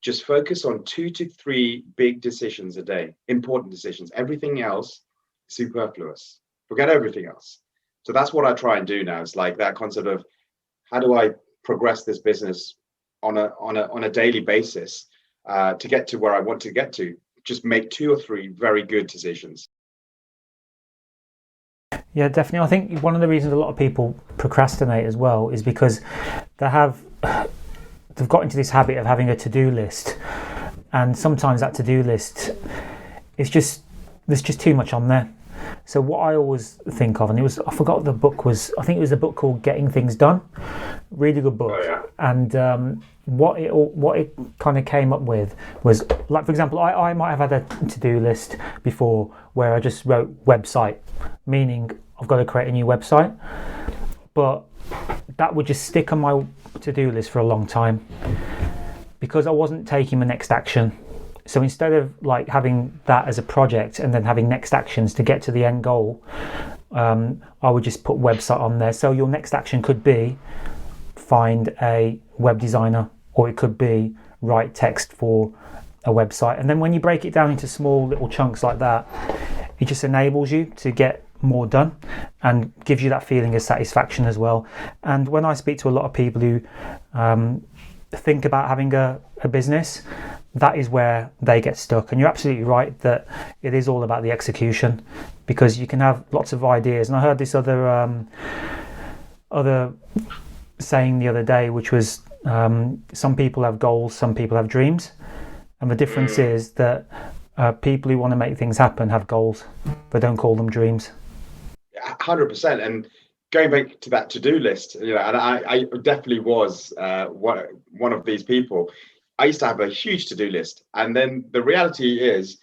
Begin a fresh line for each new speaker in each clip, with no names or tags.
just focus on 2 to 3 big decisions a day, important decisions. Everything else, superfluous. Forget everything else. So that's what I try and do now. It's like that concept of how do I progress this business on a daily basis to get to where I want to get to. Just make 2 or 3 very good decisions.
Yeah, definitely. I think one of the reasons a lot of people procrastinate as well is because they've got into this habit of having a to-do list, and sometimes that to-do list is there's just too much on there. So what I always think of, and I forgot what the book was. I think it was a book called Getting Things Done. Really good book.
Oh, yeah.
And what it kind of came up with was, like, for example, I might have had a to-do list before where I just wrote website, meaning I've got to create a new website, but that would just stick on my to-do list for a long time because I wasn't taking the next action. So instead of like having that as a project and then having next actions to get to the end goal, I would just put website on there. So your next action could be find a web designer, or it could be write text for a website. And then when you break it down into small little chunks like that, it just enables you to get more done and gives you that feeling of satisfaction as well. And when I speak to a lot of people who think about having a business, that is where they get stuck. And you're absolutely right that it is all about the execution, because you can have lots of ideas. And I heard this other saying the other day, which was some people have goals, some people have dreams, and the difference is that people who want to make things happen have goals, but don't call them dreams.
100%. And going back to that to-do list, and I definitely was one of these people. I used to have a huge to-do list, and then the reality is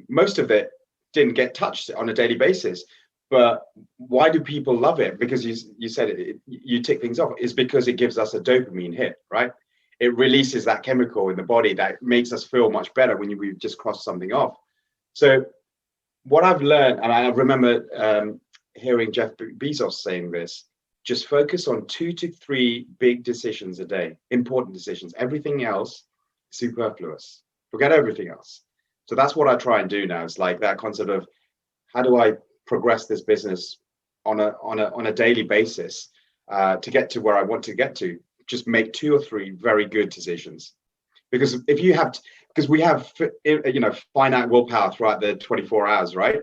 most of it didn't get touched on a daily basis. But why do people love it? Because you said it, you tick things off. Is because it gives us a dopamine hit, right? It releases that chemical in the body that makes us feel much better when we just cross something off. So what I've learned, and I remember hearing Jeff Bezos saying this, just focus on 2 to 3 big decisions a day, important decisions. Everything else, superfluous. Forget everything else. So that's what I try and do now. It's like that concept of how do I progress this business on a daily basis to get to where I want to get to. Just make 2 or 3 very good decisions. Because if you have, because we have finite willpower throughout the 24 hours, right?